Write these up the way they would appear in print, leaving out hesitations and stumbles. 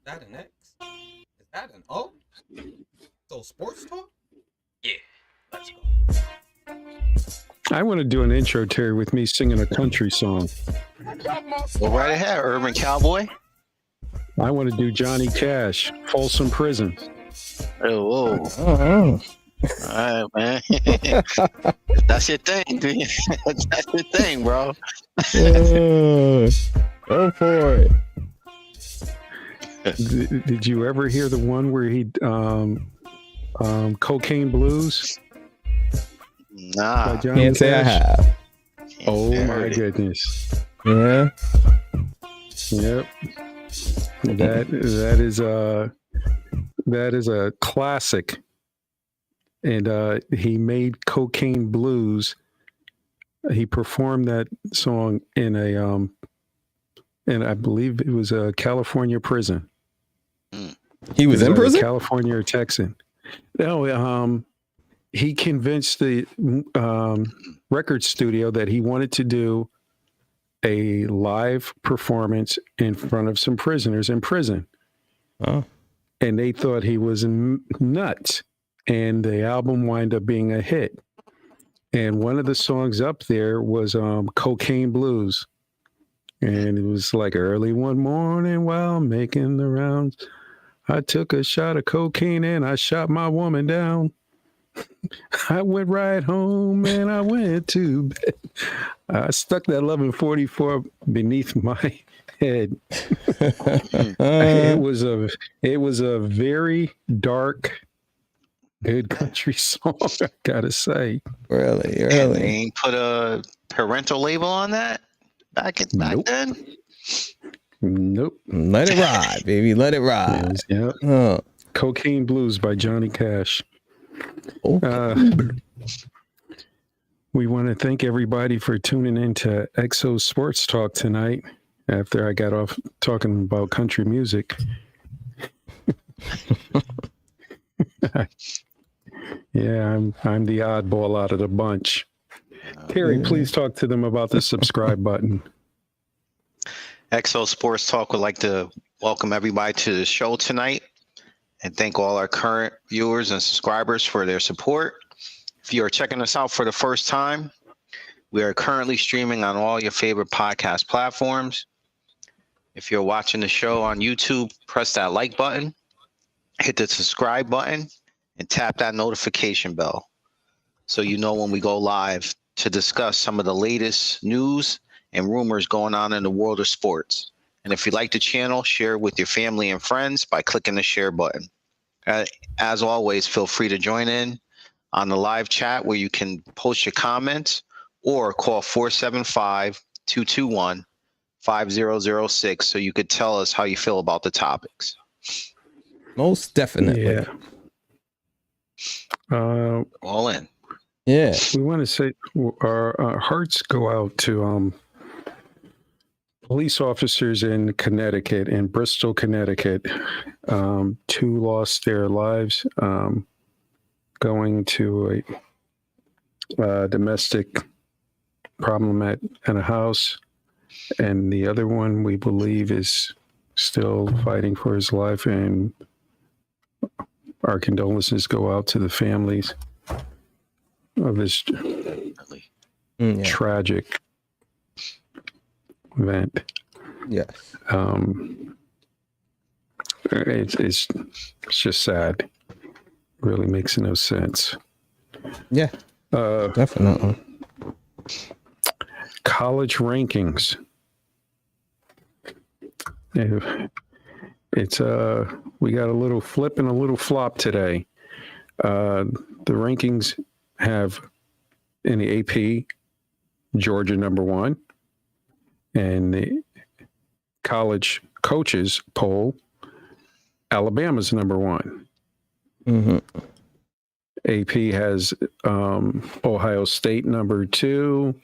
that an X? Is that an O? So sports talk? Yeah, let's go. I want to do an intro, Terry, with me singing a country song. Go right ahead, Urban Cowboy. I want to do Johnny Cash, Folsom Prison. Oh, whoa. All right, man. That's your thing, dude. That's your thing, bro. Go for it. Did you ever hear the one where he Cocaine Blues? Nah. Can't say I have. Oh my goodness. Yeah. Yep. That is a classic. And he made Cocaine Blues. He performed that song in and I believe it was a California prison. He was in prison? California or Texan. No, he convinced the record studio that he wanted to do a live performance in front of some prisoners in prison. Oh. And they thought he was nuts. And the album wound up being a hit. And one of the songs up there was Cocaine Blues. And it was like early one morning while making the rounds, I took a shot of cocaine and I shot my woman down. I went right home and I went to bed. I stuck that 1144 beneath my head. It was a very dark, good country song, I gotta say. Really? They ain't put a parental label on that back then? Nope. Let it ride, baby. Let it ride. Yep. Oh. Cocaine Blues by Johnny Cash. Okay. We want to thank everybody for tuning in to Exo Sports Talk tonight after I got off talking about country music. Yeah, I'm the oddball out of the bunch. Terry, please talk to them about the subscribe button. Exo Sports Talk would like to welcome everybody to the show tonight and thank all our current viewers and subscribers for their support. If you are checking us out for the first time, we are currently streaming on all your favorite podcast platforms. If you're watching the show on YouTube, press that like button, hit the subscribe button, and tap that notification bell so you know when we go live to discuss some of the latest news and rumors going on in the world of sports. And if you like the channel, share it with your family and friends by clicking the share button. As always, feel free to join in on the live chat where you can post your comments or call 475-221-5006 so you could tell us how you feel about the topics. Most definitely. Yeah. All in. Yeah. We want to say our hearts go out to police officers in Connecticut, in Bristol, Connecticut. 2 lost their lives going to a domestic problem at a house. And the other one, we believe, is still fighting for his life. And our condolences go out to the families of this tragic event. Yes. It's just sad. Really makes no sense. Yeah. Definitely. College rankings. It's we got a little flip and a little flop today. The rankings have in the AP Georgia number 1, and the college coaches poll Alabama's number 1. Mm-hmm. AP has Ohio State number 2.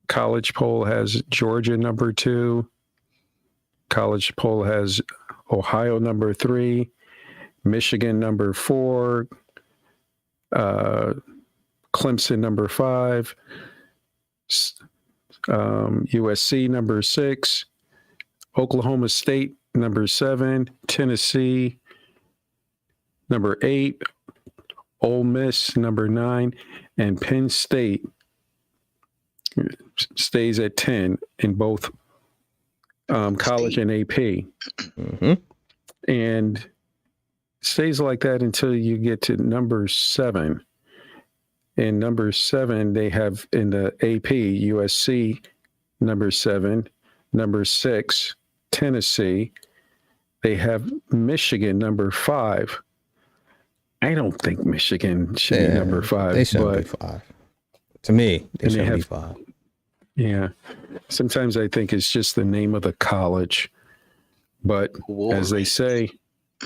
College poll has Georgia number 2. College poll has Ohio number 3, Michigan number 4, Clemson number 5, USC number 6, Oklahoma State number 7, Tennessee, number 8, Ole Miss, number 9, and Penn State stays at 10 in both college and AP. And stays like that until you get to number 7. And number 7, they have in the AP, USC, number 7, number 6, Tennessee. They have Michigan, number 5. I don't think Michigan should be number 5. They shouldn't be 5. To me, they shouldn't be 5. Yeah. Sometimes I think it's just the name of the college. But as they say,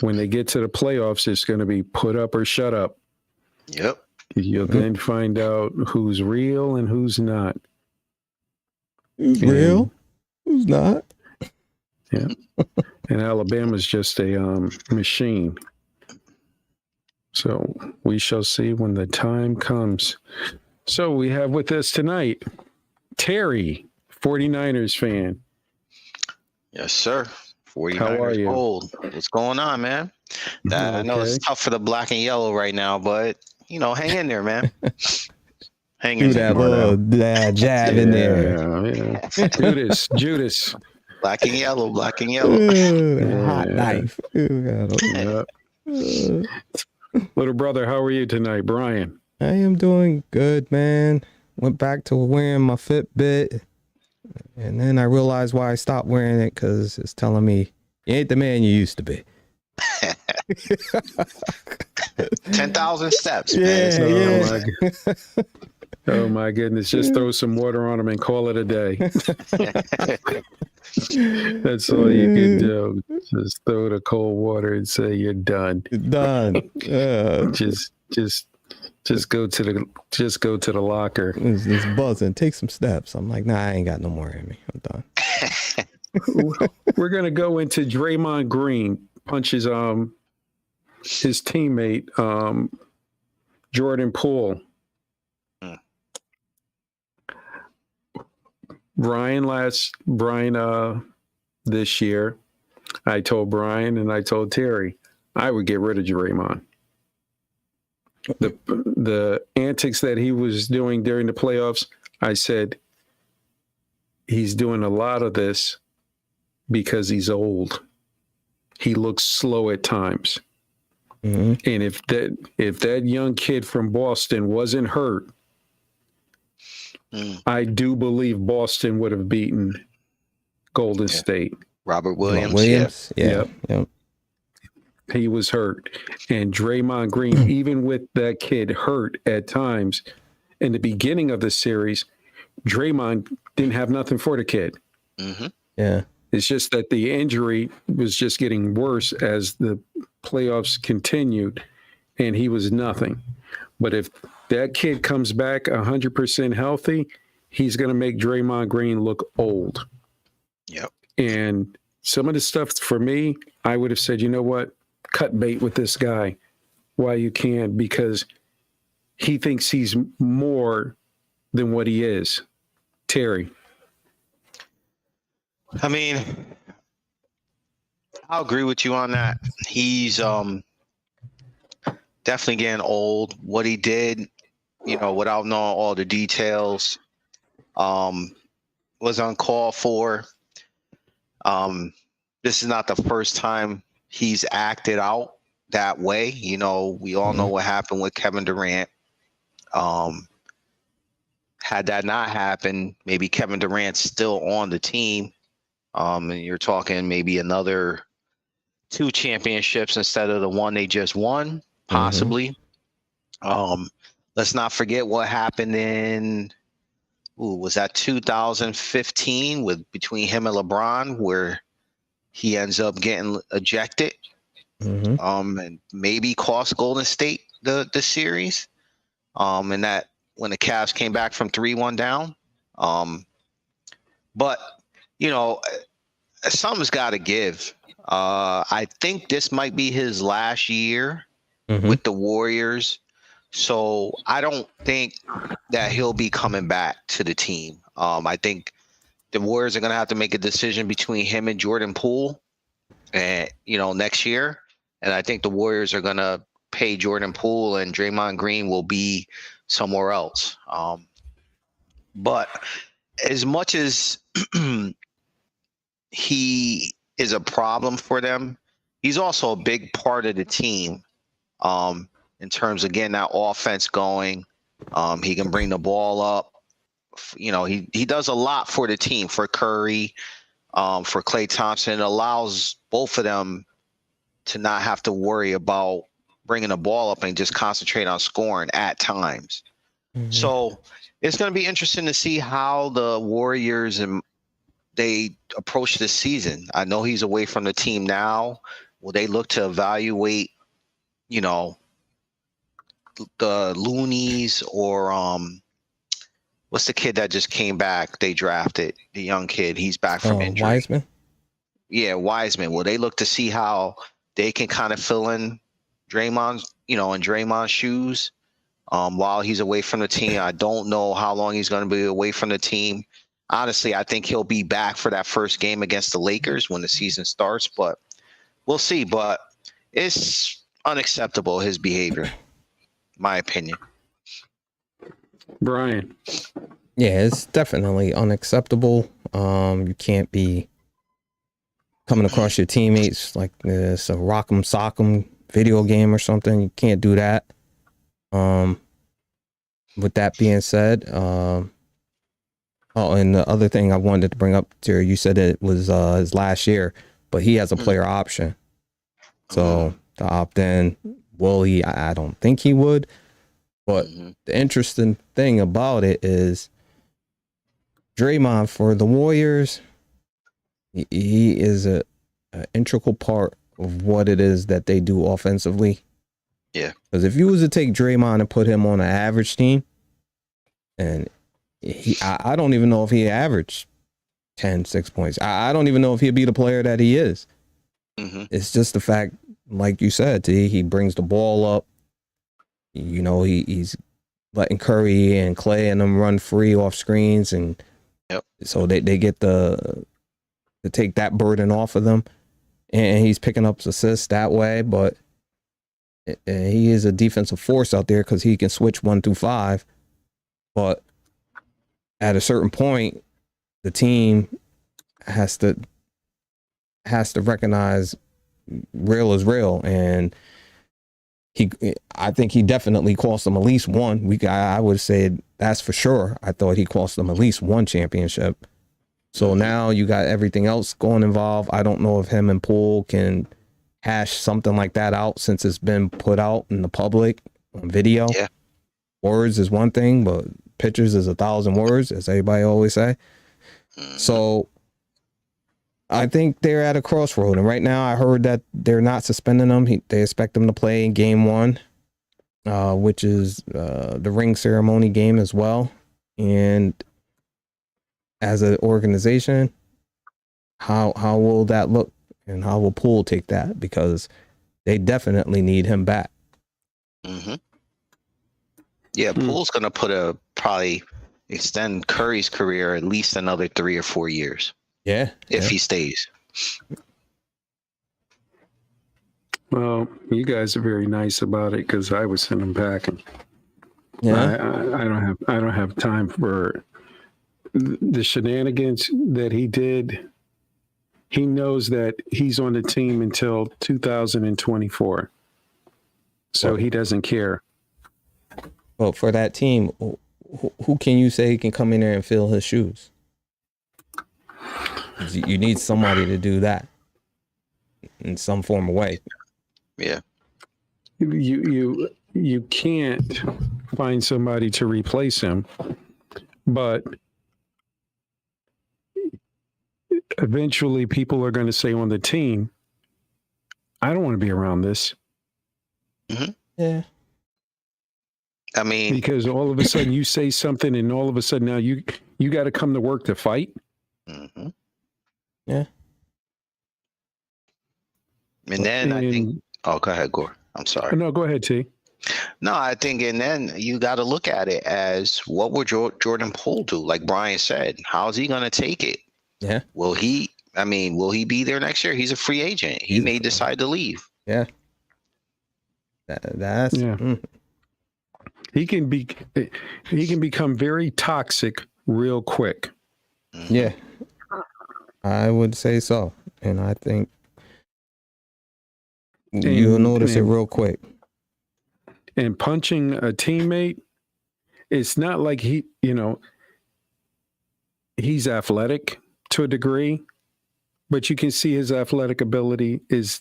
when they get to the playoffs, it's going to be put up or shut up. Yep. You'll then find out who's real and who's not. Who's real? Who's not? Yeah. And Alabama's just a machine. So we shall see when the time comes. So we have with us tonight, Terry, 49ers fan. Yes, sir. 49ers How are you? old. What's going on, man? I know it's tough for the black and yellow right now, but, hang in there, man. Hang in there. Do that little jab in there. Yeah. Judas. Black and yellow, black and yellow. Ooh, hot knife. Yeah. Little brother, how are you tonight, Brian? I am doing good, man. Went back to wearing my Fitbit, and then I realized why I stopped wearing it, because it's telling me you ain't the man you used to be. 10,000 steps, man. Oh my goodness. Just throw some water on them and call it a day. That's all you can do. Just throw the cold water and say you're done. Done. Just go to the locker. It's buzzing. Take some steps. I'm like, nah, I ain't got no more in me. I'm done. We're gonna go into Draymond Green punches his teammate Jordan Poole. Brian this year, I told Brian and I told Terry I would get rid of Draymond. The antics that he was doing during the playoffs, I said he's doing a lot of this because he's old. He looks slow at times. And if that young kid from Boston wasn't hurt, I do believe Boston would have beaten Golden State. Robert Williams. Yeah. Yep. He was hurt. And Draymond Green, even with that kid hurt at times in the beginning of the series, Draymond didn't have nothing for the kid. Yeah. It's just that the injury was just getting worse as the playoffs continued, and he was nothing. But if that kid comes back 100% healthy, he's going to make Draymond Green look old. Yep. And some of the stuff for me, I would have said, you know what? Cut bait with this guy while you can, because he thinks he's more than what he is. Terry. I mean, I'll agree with you on that. He's definitely getting old. What he did, without knowing all the details, was uncalled for. This is not the first time he's acted out that way. We all know what happened with Kevin Durant. Had that not happened, maybe Kevin Durant's still on the team. And you're talking maybe another 2 championships instead of the one they just won, possibly. Let's not forget what happened in, was that 2015 between him and LeBron, where he ends up getting ejected, and maybe cost Golden State the series. And that when the Cavs came back from 3-1 down. But something's got to give. I think this might be his last year with the Warriors. So I don't think that he'll be coming back to the team. I think the Warriors are going to have to make a decision between him and Jordan Poole. and next year. And I think the Warriors are gonna pay Jordan Poole, and Draymond Green will be somewhere else. But as much as he is a problem for them, he's also a big part of the team. In terms of getting that offense going, he can bring the ball up. He does a lot for the team, for Curry, for Klay Thompson. It allows both of them to not have to worry about bringing the ball up and just concentrate on scoring at times. Mm-hmm. So it's going to be interesting to see how the Warriors they approach this season. I know he's away from the team now. Will they look to evaluate, the Loonies or what's the kid that just came back? They drafted the young kid. He's back from injury. Wiseman. Yeah, Wiseman. Will they look to see how they can kind of fill in Draymond's, in Draymond's shoes while he's away from the team? I don't know how long he's going to be away from the team. Honestly, I think he'll be back for that first game against the Lakers when the season starts, but we'll see. But it's unacceptable, his behavior, my opinion. Brian. Yeah, it's definitely unacceptable. You can't be coming across your teammates like it's a rock'em sock'em video game or something. You can't do that. With that being said, and the other thing I wanted to bring up, Terry, you said it was his last year, but he has a player option. So to opt in, will he? I don't think he would. But the interesting thing about it is Draymond for the Warriors, he is an integral part of what it is that they do offensively. Yeah. Because if you was to take Draymond and put him on an average team, and I don't even know if he averaged 6 points. I don't even know if he'd be the player that he is. Mm-hmm. It's just the fact, like you said, he brings the ball up. He's letting Curry and Klay and them run free off screens, and so they get to take that burden off of them, and he's picking up assists that way. But he is a defensive force out there because he can switch 1 through 5. But at a certain point, the team has to recognize real is real, and I think he definitely cost them at least one. I would say that's for sure. I thought he cost them at least one championship. So now you got everything else going involved. I don't know if him and Poole can hash something like that out since it's been put out in the public on video. Yeah. Words is one thing, but pictures is 1,000 words, as everybody always say. So I think they're at a crossroad. And right now I heard that they're not suspending him. They expect him to play in game 1, which is the ring ceremony game as well. And as an organization, how will that look? And how will Poole take that? Because they definitely need him back. Mm-hmm. Yeah, Poole's going to probably extend Curry's career at least another 3 or 4 years. Yeah. If he stays. Well, you guys are very nice about it because I would send him back, and I don't have time for the shenanigans that he did. He knows that he's on the team until 2024, so he doesn't care. Well, for that team, who can you say can come in there and fill his shoes? You need somebody to do that in some form of way. Yeah. You can't find somebody to replace him, but eventually people are going to say on the team, I don't want to be around this. Mm-hmm. Yeah. I mean, because all of a sudden you say something and all of a sudden now you got to come to work to fight. Mm-hmm. Yeah. And then I think, go ahead, Gore. I'm sorry. No, go ahead, T. No, I think, and then you got to look at it as what would Jordan Poole do? Like Brian said, how's he going to take it? Yeah. Will he, I mean, will he be there next year? He's a free agent. He may decide to leave. Yeah. That's yeah. He can become very toxic real quick. Yeah, I would say so, and I think you'll notice it real quick. And punching a teammate, it's not like he's athletic to a degree, but you can see his athletic ability is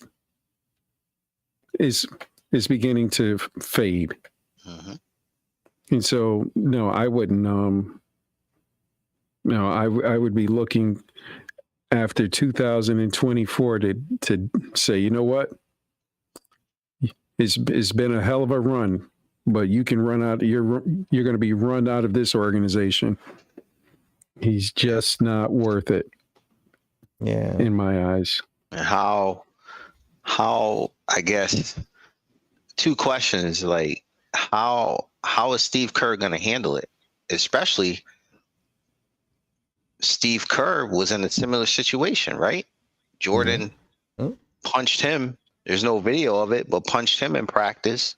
beginning to fade. Mm-hmm. And so, no, I wouldn't. No, I would be looking after 2024 to say, you know what, it's been a hell of a run, but you can run out. You're going to be run out of this organization. He's just not worth it. Yeah, in my eyes. And how I guess 2 questions, like how is Steve Kerr going to handle it? Especially Steve Kerr was in a similar situation, right? Jordan punched him. There's no video of it, but punched him in practice.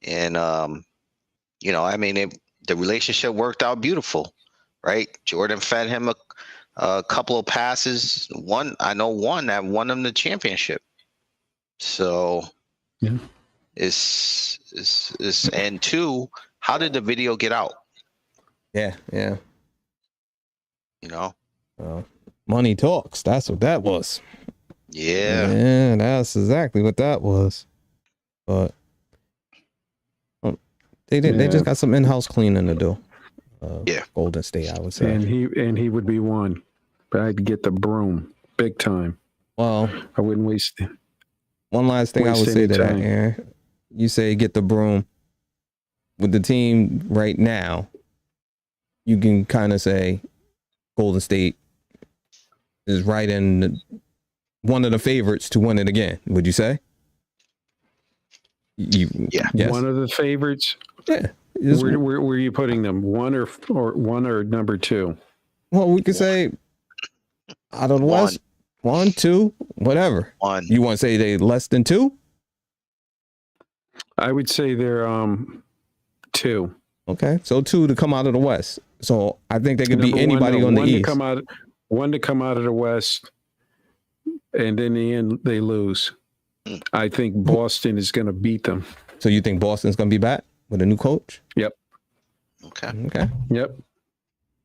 And I mean, the relationship worked out beautiful, right? Jordan fed him a couple of passes. One that won him the championship. So yeah. It's and 2, how did the video get out? Yeah. Money talks. That's what that was. Yeah, that's exactly what that was. But they just got some in-house cleaning to do. Golden State, I would say. And he would be one, but I'd get the broom big time. Well, I wouldn't waste. One last thing I would say to that, Aaron. You say get the broom. With the team right now, you can kind of say Golden State is right in one of the favorites to win it again. Would you say? Yes. One of the favorites. Yeah. Where are you putting them? One or number 2? Well, we could say out of the West, 1, 2, whatever. 1. You want to say they less than 2? I would say they're 2. Okay, so 2 to come out of the West. So I think they could beat anybody on the East. One to come out of the West, and in the end they lose. I think Boston is going to beat them. So you think Boston's going to be back with a new coach? Yep. Okay. Yep.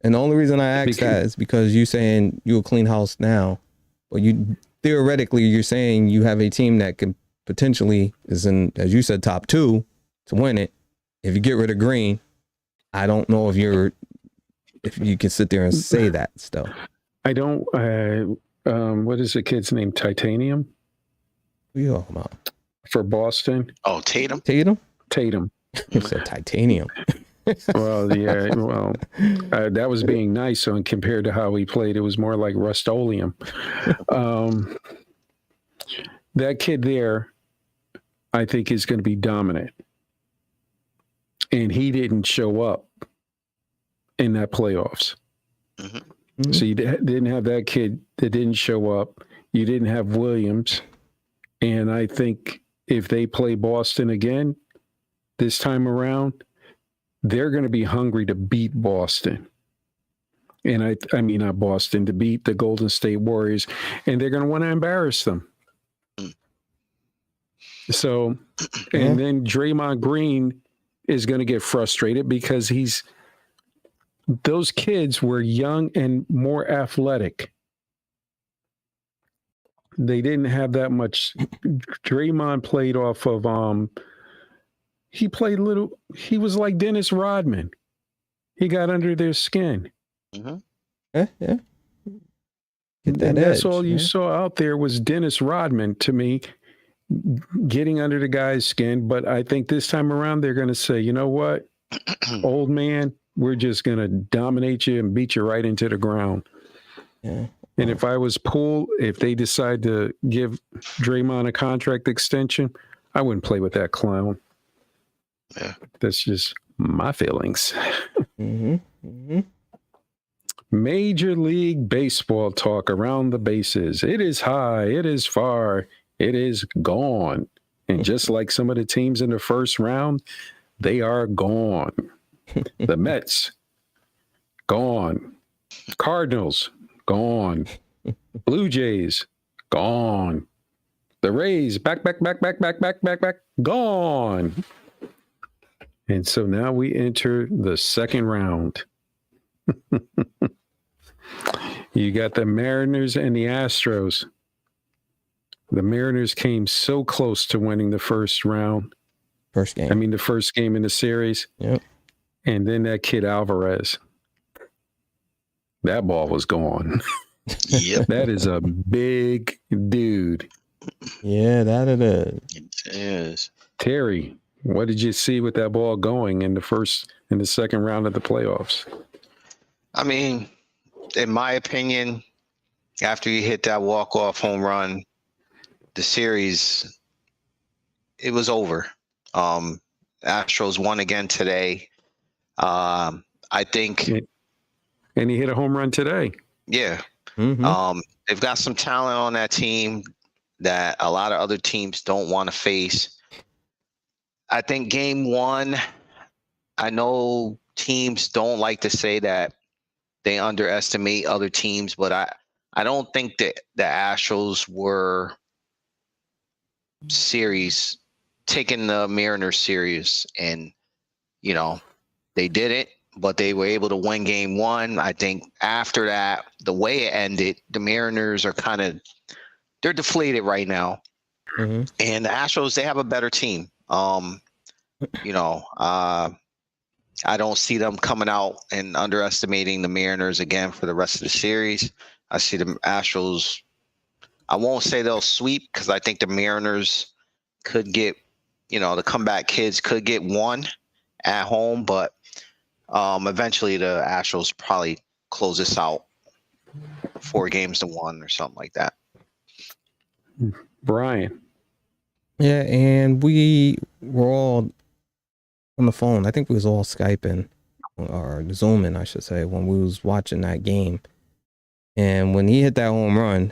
And the only reason I ask that is because you're saying you'll clean house now, but you're saying you have a team that can potentially is in, as you said, top 2 to win it. If you get rid of Green, I don't know if you can sit there and say that still. I don't. What is the kid's name? Titanium. What are you talking about? For Boston. Oh, Tatum. You said titanium. Well, yeah. Well, that was being nice. So compared to how he played, it was more like Rust-Oleum. That kid there, I think, is going to be dominant. And he didn't show up in that playoffs. Mm-hmm. So you didn't have that kid that didn't show up. You didn't have Williams. And I think if they play Boston again this time around, they're going to be hungry to beat Boston. And I mean, not Boston, to beat the Golden State Warriors. And they're going to want to embarrass them. So, and then Draymond Green is going to get frustrated because those kids were young and more athletic. They didn't have that much. Draymond played off of, he was like Dennis Rodman. He got under their skin. Mm-hmm. Yeah. That's all you saw out there was Dennis Rodman to me, getting under the guy's skin. But I think this time around, they're going to say, you know what, old man, we're just going to dominate you and beat you right into the ground. Yeah. And if I was Poole, if they decide to give Draymond a contract extension, I wouldn't play with that clown. Yeah. That's just my feelings. Mm-hmm. Mm-hmm. Major League Baseball talk around the bases. It is high. It is far. It is gone. And just like some of the teams in the first round, they are gone. The Mets, gone. Cardinals, gone. Blue Jays, gone. The Rays, back, gone. And so now we enter the second round. You got the Mariners and the Astros. The Mariners came so close to winning the first round. First game. The first game in the series. Yep. And then that kid Alvarez. That ball was gone. Yep. That is a big dude. Yeah, that it is. It is. Terry, what did you see with that ball going in the second round of the playoffs? I mean, in my opinion, after you hit that walk-off home run, the series, it was over. Astros won again today. I think. And he hit a home run today. Yeah. Mm-hmm. They've got some talent on that team that a lot of other teams don't want to face. I think game one, I know teams don't like to say that they underestimate other teams, but I don't think that the Astros were serious, taking the Mariners serious. And, they did it, but they were able to win game one. I think after that, the way it ended, the Mariners are they're deflated right now. Mm-hmm. And the Astros, they have a better team. I don't see them coming out and underestimating the Mariners again for the rest of the series. I see the Astros. I won't say they'll sweep because I think the Mariners could get, the comeback kids could get one at home, but eventually the Astros probably close this out 4-1 or something like that. Brian. Yeah, and we were all on the phone. I think we was all Skyping or Zooming, I should say, when we was watching that game. And when he hit that home run,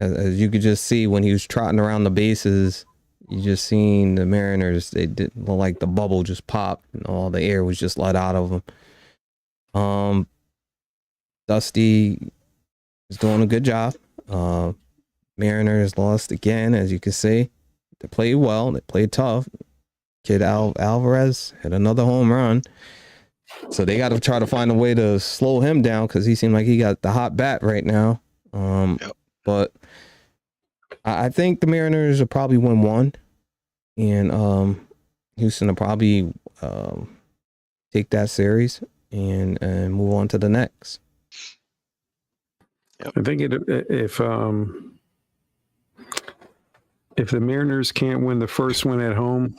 as you could just see when he was trotting around the bases, you just seen the Mariners, they did look like the bubble just popped and all the air was just let out of them. Dusty is doing a good job. Mariners lost again, as you can see. They played well. They played tough. Kid Alvarez hit another home run. So they got to try to find a way to slow him down because he seemed like he got the hot bat right now. Yep. But I think the Mariners will probably win one. And Houston will probably take that series and move on to the next. Yep. I think if the Mariners can't win the first one at home,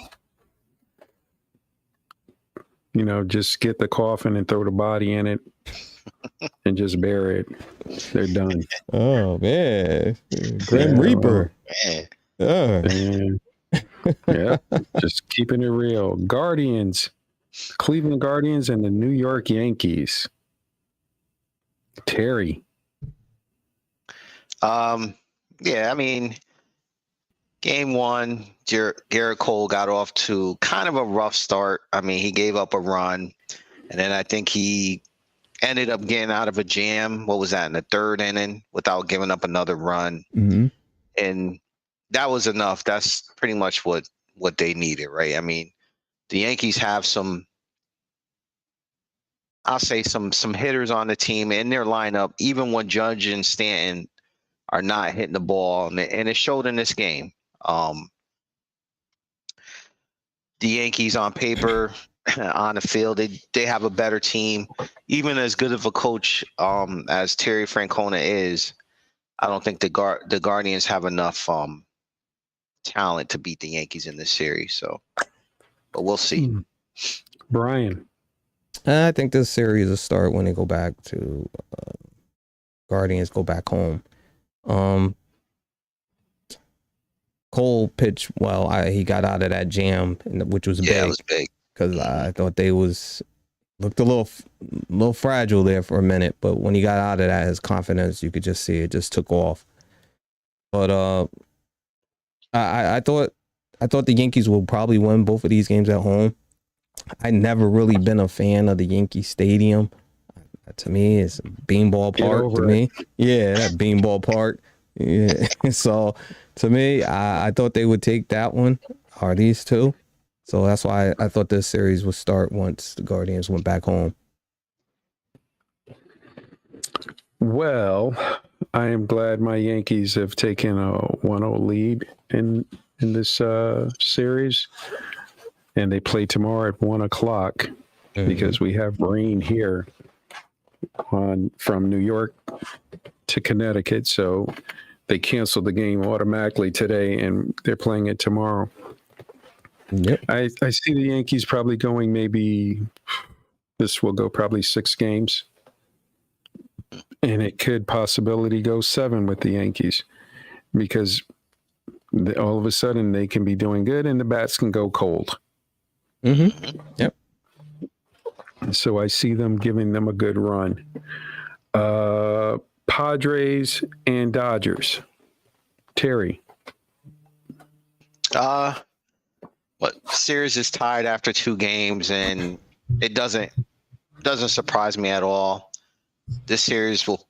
just get the coffin and throw the body in it and just bury it. They're done. Oh, man. Grim Reaper. Man. Yeah, just keeping it real. Guardians, Cleveland Guardians and the New York Yankees. Terry. Yeah, game one, Garrett Cole got off to kind of a rough start. He gave up a run, and then I think he ended up getting out of a jam. What was that, in the third inning, without giving up another run? Mm-hmm. And that was enough. That's pretty much what they needed, right? The Yankees have some hitters on the team in their lineup, even when Judge and Stanton are not hitting the ball, and it showed in this game. The Yankees on paper, on the field, they have a better team. Even as good of a coach as Terry Francona is, I don't think the Guardians have enough talent to beat the Yankees in this series. So, but we'll see. Brian. I think this series will start when they go back to Guardians go back home. Cole pitched well. He got out of that jam, which was big. Yeah, it was big because I thought they was looked a little fragile there for a minute, but when he got out of that, his confidence, you could just see it just took off. But I thought the Yankees will probably win both of these games at home. I never really been a fan of the Yankee Stadium. To me, it's a beanball park. To me, yeah, that beanball park. Yeah. So to me, I thought they would take that one, or these two. So that's why I thought this series would start once the Guardians went back home. Well, I am glad my Yankees have taken a 1-0 lead in this series, and they play tomorrow at 1:00 because we have rain here from New York to Connecticut, so they canceled the game automatically today, and they're playing it tomorrow. Yep. I see the Yankees probably going this will go probably 6 games. And it could possibility go 7 with the Yankees because all of a sudden they can be doing good and the bats can go cold. Mm-hmm. Yep. So I see them giving them a good run. Padres and Dodgers. Terry. What series is tied after 2 games, and it doesn't surprise me at all. This series will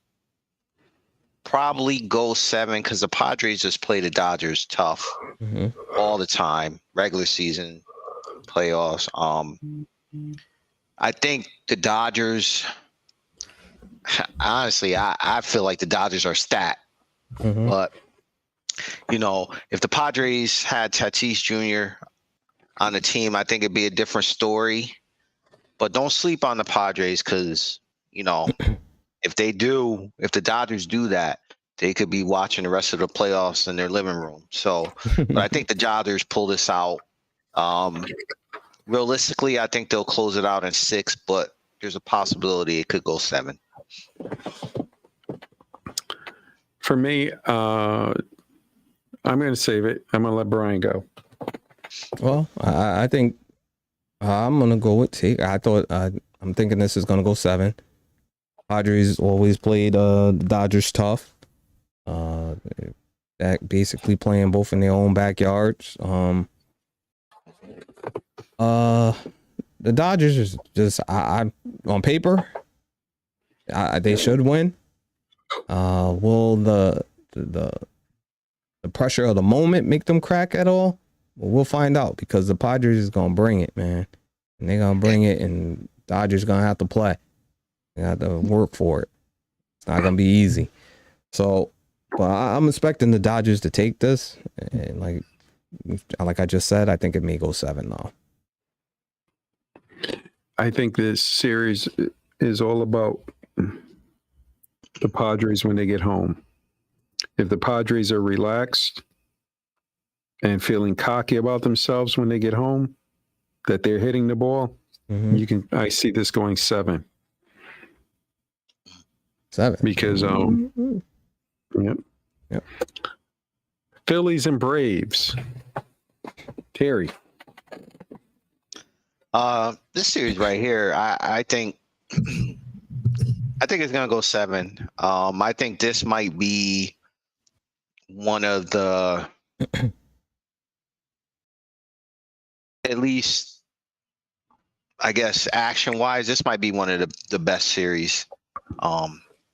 probably go 7 because the Padres just play the Dodgers tough all the time, regular season, playoffs. I think the Dodgers. Honestly, I feel like the Dodgers are stat, but if the Padres had Tatis Jr. on the team, I think it'd be a different story. But don't sleep on the Padres because, if the Dodgers do that, they could be watching the rest of the playoffs in their living room. So, but I think the Dodgers pull this out. Realistically, I think they'll close it out in 6, but there's a possibility it could go 7. For me, I'm going to save it. I'm going to let Brian go. Well, I think I'm going to go with T. I'm thinking this is going to go 7. Padres always played the Dodgers tough. That basically playing both in their own backyards. The Dodgers is just I on paper, they should win. Will the pressure of the moment make them crack at all? Well, we'll find out because the Padres is gonna bring it, man, and they're gonna bring it, and Dodgers gonna have to play. They have to work for it. It's not gonna be easy. So, but I'm expecting the Dodgers to take this, and like I just said, I think it may go 7 though. I think this series is all about the Padres when they get home. If the Padres are relaxed and feeling cocky about themselves when they get home, that they're hitting the ball, I see this going 7. 7. Because Yep. Phillies and Braves. Terry. This series right here, I think it's gonna go 7. I think this might be one of the, at least, I guess, action-wise, this might be one of the best series out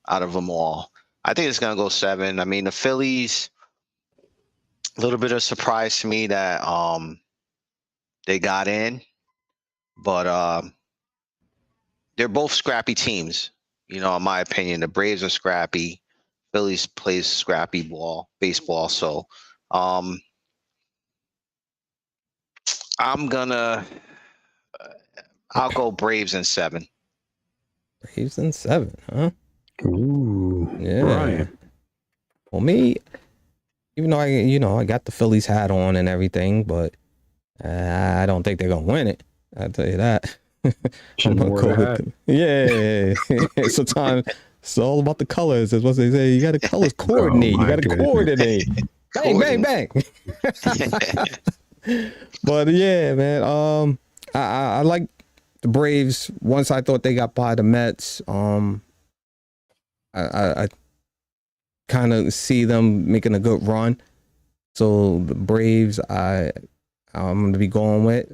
of them all. I think it's gonna go 7. I mean, the Phillies, a little bit of surprise to me that they got in. But they're both scrappy teams, in my opinion. The Braves are scrappy. Phillies plays scrappy baseball. So I'll go Braves in 7. Braves in 7, huh? Ooh, yeah. Brian. Well, me, even though I got the Phillies hat on and everything, but I don't think they're gonna win it. I'll tell you that. I'm gonna go with them. Yeah. Sometimes it's all about the colors. That's what they say. You got to colors coordinate. You got to coordinate. Bang, bang, bang. But yeah, man. I like the Braves, once I thought they got by the Mets, I kind of see them making a good run. So the Braves, I'm going to be going with.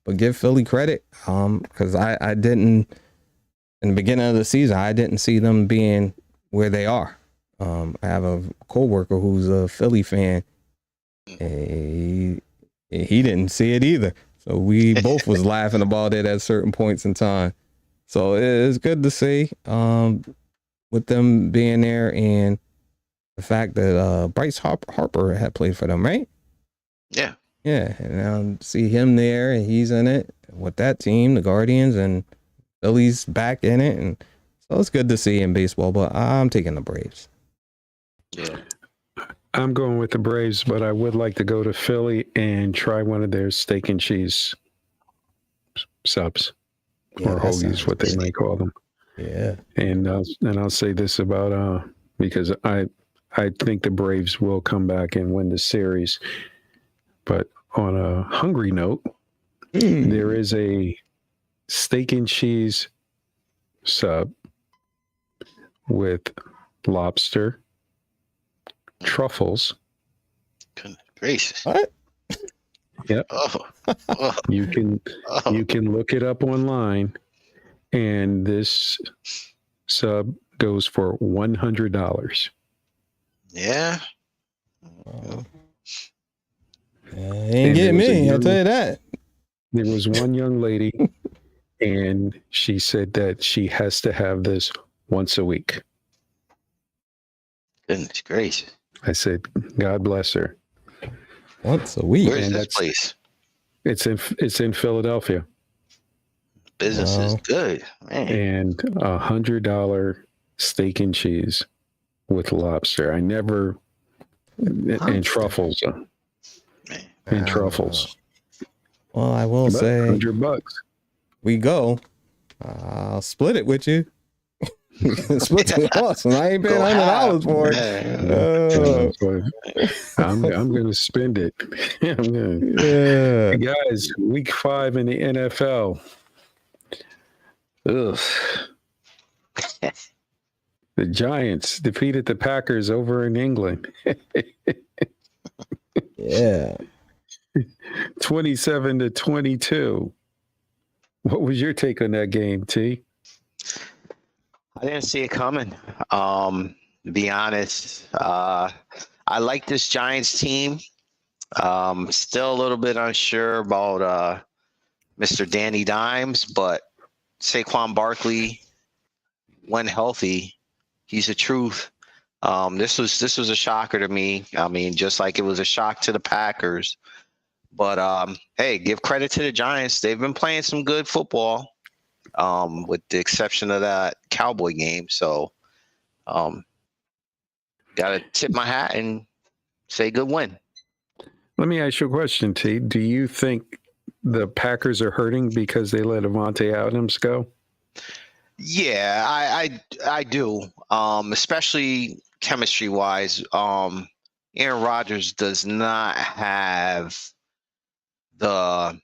But give Philly credit, because I didn't, in the beginning of the season, I didn't see them being where they are. I have a coworker who's a Philly fan. And he didn't see it either. So we both was laughing about it at certain points in time. So it's good to see with them being there, and the fact that Bryce Harper had played for them, right? Yeah. Yeah, and see him there, and he's in it with that team, the Guardians, and Philly's back in it, and so it's good to see in baseball. But I'm taking the Braves. Yeah. I'm going with the Braves, but I would like to go to Philly and try one of their steak and cheese subs, or hoagies, what they may call them. Yeah, and I'll say this about because I think the Braves will come back and win the series, but on a hungry note, there is a steak and cheese sub with lobster, truffles. Goodness gracious. what? Yep. Oh. You can look it up online, and this sub goes for $100. Yeah. Ain't getting me, I'll tell you that. There was one young lady, and she said that she has to have this once a week. Goodness gracious. I said, God bless her. Once a week. Where's And this that's- place? It's in Philadelphia, Business is Wow. good, man. and $100 steak and cheese with lobster. I never and truffles Man. and truffles. Well, I will About say, $100. we go. I'll split it with you. Split the cost, and I ain't paying $100 for it. I'm going to spend it. I'm gonna, Yeah. guys, week 5 in the NFL. Ugh. The Giants defeated the Packers over in England, Yeah. 27-22. What was your take on that game, T? I didn't see it coming. To be honest, I like this Giants team. Still a little bit unsure about Mr. Danny Dimes, but Saquon Barkley, when healthy, he's the truth. This was a shocker to me. I mean, just like it was a shock to the Packers. But hey, give credit to the Giants. They've been playing some good football. With the exception of that Cowboy game. So, got to tip my hat and say good win. Let me ask you a question, T. Do you think the Packers are hurting because they let Avante Adams go? Yeah, I do. Especially chemistry wise. Aaron Rodgers does not have the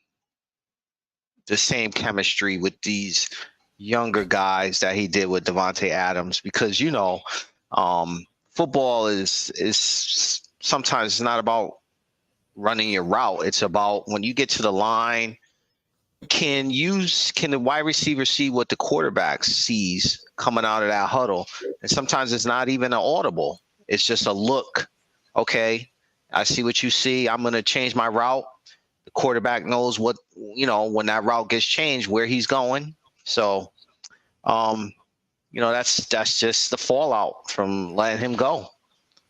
same chemistry with these younger guys that he did with Davante Adams, because football is sometimes it's not about running your route. It's about when you get to the line, can the wide receiver see what the quarterback sees coming out of that huddle? And sometimes it's not even an audible. It's just a look. Okay, I see what you see. I'm going to change my route. The quarterback knows what, when that route gets changed, where he's going. So, that's just the fallout from letting him go.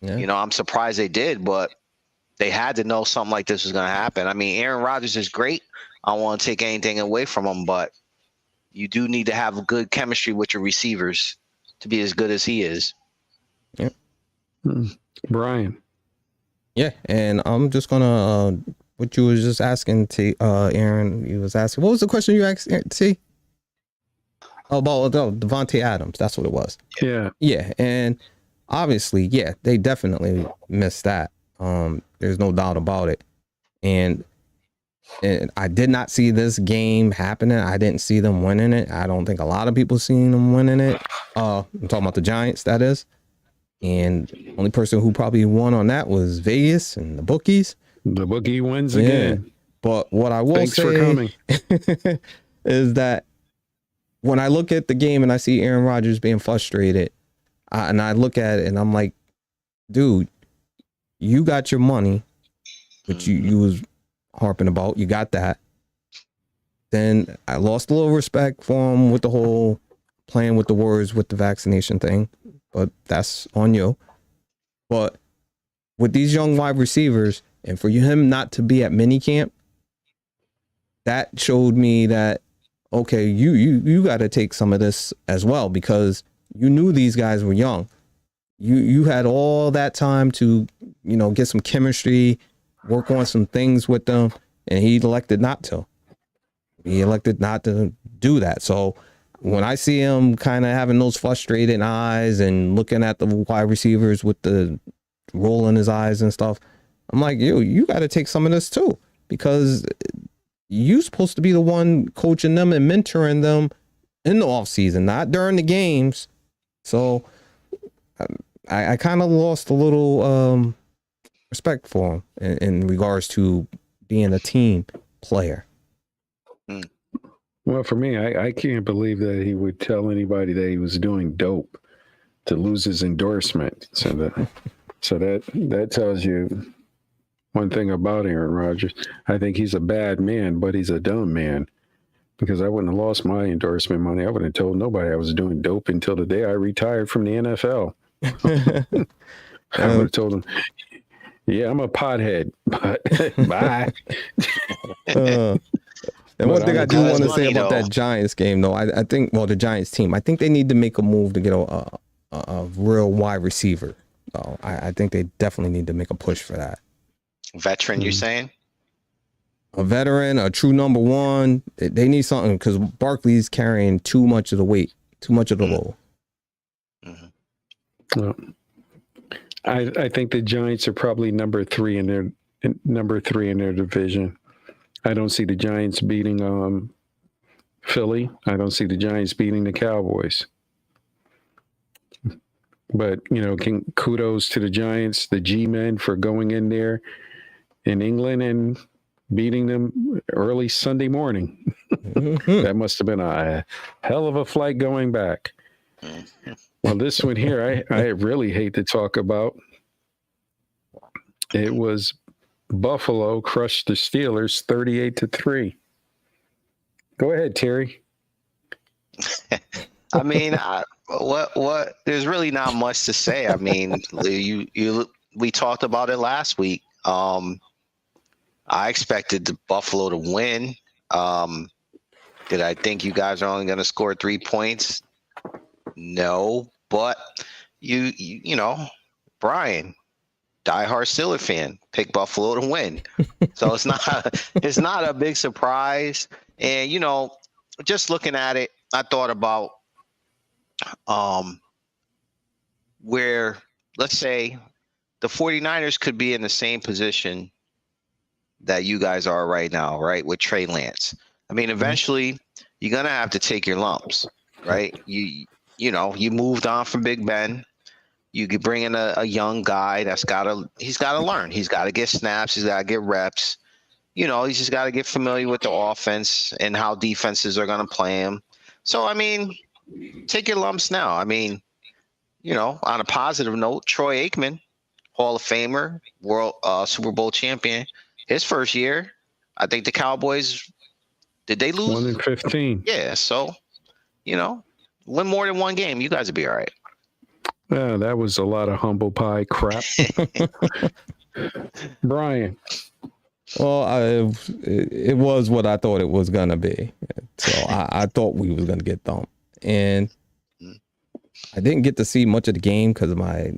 Yeah. I'm surprised they did, but they had to know something like this was going to happen. I mean, Aaron Rodgers is great. I don't want to take anything away from him, but you do need to have good chemistry with your receivers to be as good as he is. Yep. Brian. Yeah, and I'm just gonna what you was just asking T, Aaron. You was asking, what was the question you asked T? About Davante Adams. That's what it was. Yeah. Yeah, and obviously, yeah, they definitely missed that. There's no doubt about it. And And I did not see this game happening. I didn't see them winning it. I don't think a lot of people seen them winning it. I'm talking about the Giants, that is. And the only person who probably won on that was Vegas and the bookies. The bookie wins again. But what I will Thanks say for coming. is that when I look at the game and I see Aaron Rodgers being frustrated, and I look at it and I'm like, dude, you got your money, which you was harping about. You got that. Then I lost a little respect for him with the whole playing with the words with the vaccination thing, but that's on you. But with these young wide receivers, and for him not to be at minicamp, that showed me that, okay, you got to take some of this as well, because you knew these guys were young. You had all that time to, get some chemistry, work on some things with them, and he elected not to. He elected not to do that. So when I see him kind of having those frustrated eyes and looking at the wide receivers with the roll in his eyes and stuff, I'm like, you got to take some of this too, because you're supposed to be the one coaching them and mentoring them in the off season, not during the games. So I kind of lost a little respect for him in regards to being a team player. Well, for me, I can't believe that he would tell anybody that he was doing dope to lose his endorsement. So that tells you one thing about Aaron Rodgers. I think he's a bad man, but he's a dumb man, because I wouldn't have lost my endorsement money. I wouldn't have told nobody I was doing dope until the day I retired from the NFL. I would have told him, yeah, I'm a pothead, but bye. And one thing I do want to say about that Giants game, though, I think, the Giants team, I think they need to make a move to get a real wide receiver. I think they definitely need to make a push for that. Veteran, you're saying? A veteran, a true number one. They need something, because Barkley's carrying too much of the weight, too much of the load. Well, I think the Giants are probably number three in their division. I don't see the Giants beating Philly. I don't see the Giants beating the Cowboys. But, kudos to the Giants, the G-men, for going in there in England and beating them early Sunday morning. That must have been a hell of a flight going back. Well, this one here, I really hate to talk about. It was Buffalo crushed the Steelers 38-3. Go ahead, Terry. I mean, what? There's really not much to say. I mean, we talked about it last week. I expected the Buffalo to win. Did I think you guys are only going to score 3 points? No, but you know, Brian, diehard Steeler fan, pick Buffalo to win. So it's not a big surprise. And just looking at it, I thought about where, let's say, the 49ers could be in the same position that you guys are right now, right, with Trey Lance. I mean, eventually you're going to have to take your lumps, right? You moved on from Big Ben. You could bring in a young guy he's got to learn. He's got to get snaps. He's got to get reps. He's just got to get familiar with the offense and how defenses are going to play him. So, I mean, take your lumps now. I mean, on a positive note, Troy Aikman, Hall of Famer, world Super Bowl champion, his first year, I think the Cowboys, did they lose? 1-15. Yeah, so, win more than one game, you guys will be all right. Yeah, that was a lot of humble pie crap. Brian. Well, it was what I thought it was going to be. So I thought we was going to get thumped. And I didn't get to see much of the game because my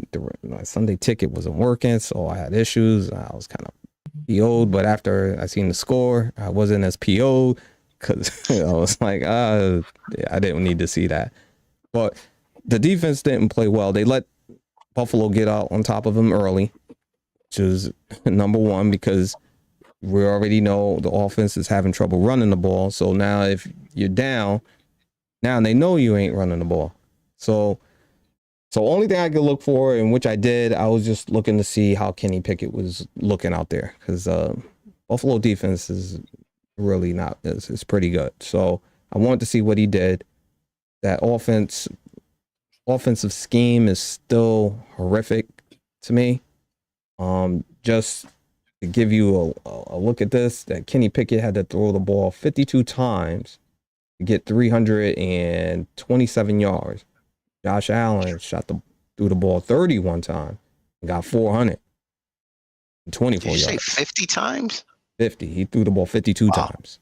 Sunday ticket wasn't working, so I had issues. I was kind of PO'd, but after I seen the score, I wasn't as PO'd because I was like, I didn't need to see that. But the defense didn't play well. They let Buffalo get out on top of them early, which was number one, because we already know the offense is having trouble running the ball. So now if you're down, now they know you ain't running the ball. So only thing I could look for, and which I did, I was just looking to see how Kenny Pickett was looking out there, because Buffalo defense is really not, it's pretty good. So I wanted to see what he did. That offensive scheme is still horrific to me. Just to give you a look at this, that Kenny Pickett had to throw the ball 52 times to get 327 yards. Josh Allen threw the ball 31 times and got 424 yards. Did you say 50 times? 50. He threw the ball 52 times.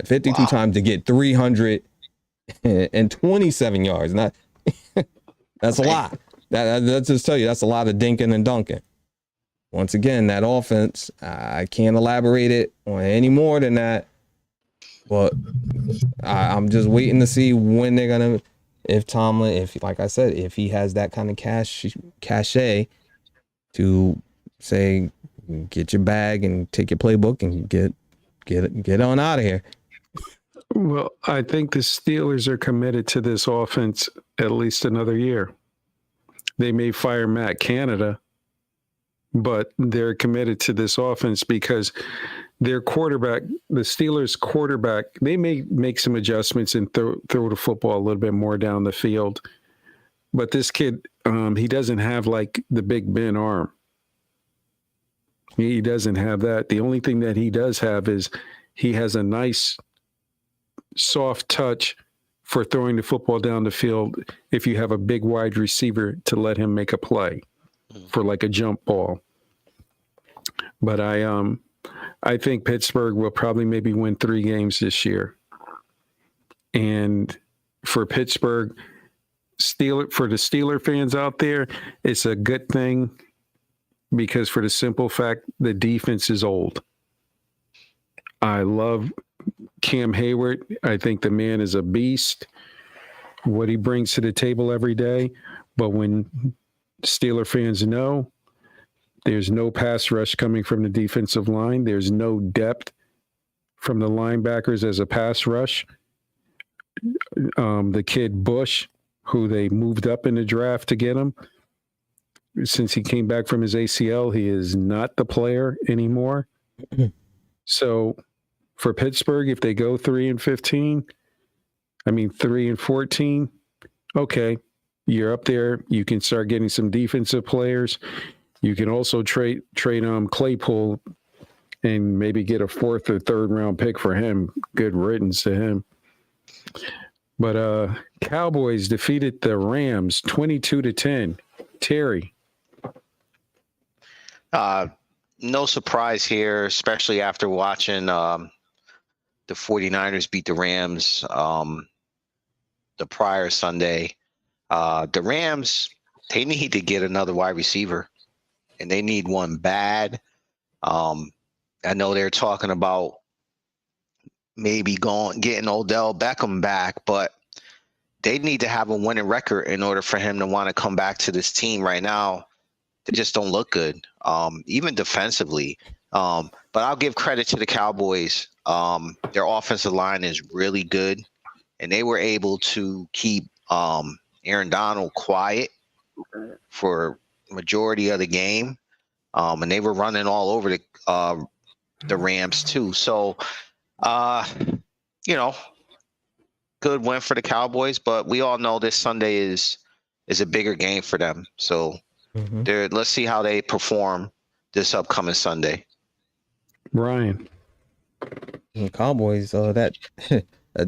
52 times to get 327 yards. Not that's a lot. That just tell you that's a lot of dinking and dunking. Once again, that offense, I can't elaborate it on any more than that. But I'm just waiting to see when they're gonna. If Tomlin, like I said, if he has that kind of cachet to say, get your bag and take your playbook and get on out of here. Well, I think the Steelers are committed to this offense at least another year. They may fire Matt Canada, but they're committed to this offense because their quarterback, the Steelers quarterback, they may make some adjustments and throw the football a little bit more down the field. But this kid, he doesn't have like the Big Ben arm. He doesn't have that. The only thing that he does have is he has a nice soft touch for throwing the football down the field if you have a big wide receiver to let him make a play for like a jump ball. But I think Pittsburgh will probably maybe win 3 games this year. And for Pittsburgh, for the Steeler fans out there, it's a good thing because for the simple fact the defense is old. I love Cam Hayward. I think the man is a beast, what he brings to the table every day. But when Steeler fans know there's no pass rush coming from the defensive line, there's no depth from the linebackers as a pass rush. The kid Bush, who they moved up in the draft to get him, since he came back from his ACL, he is not the player anymore. So for Pittsburgh, if they go 3-14, okay, you're up there. You can start getting some defensive players. You can also trade Claypool and maybe get a 4th or 3rd round pick for him. Good riddance to him. But Cowboys defeated the Rams 22-10. Terry. No surprise here, especially after watching the 49ers beat the Rams the prior Sunday. The Rams, they need to get another wide receiver, and they need one bad. I know they're talking about maybe getting Odell Beckham back, but they need to have a winning record in order for him to want to come back to this team right now. They just don't look good, even defensively. But I'll give credit to the Cowboys. Their offensive line is really good, and they were able to keep Aaron Donald quiet for majority of the game, and they were running all over the Rams too. So, good win for the Cowboys, but we all know this Sunday is a bigger game for them. So let's see how they perform this upcoming Sunday. Ryan. The Cowboys, that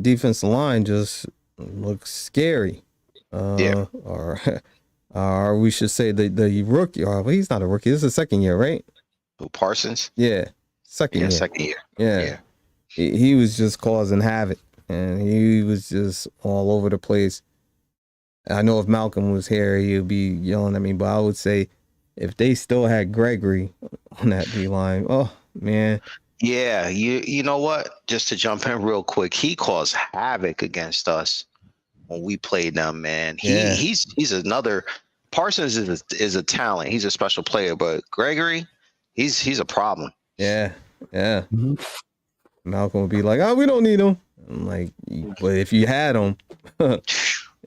defensive line just looks scary. Or we should say the rookie. Well, he's not a rookie. This is the 2nd year, right? Who, Parsons? Yeah, second year. 2nd year. Yeah. He was just causing havoc, and he was just all over the place. I know if Malcolm was here, he'd be yelling at me, but I would say if they still had Gregory on that D line, oh man. Yeah, you know what? Just to jump in real quick, he caused havoc against us when we played them, man. He's another. Parsons is a talent. He's a special player, but Gregory, he's a problem. Yeah, Yeah. Mhm. Malcolm would be like, "Oh, we don't need him." I'm like, but if you had him,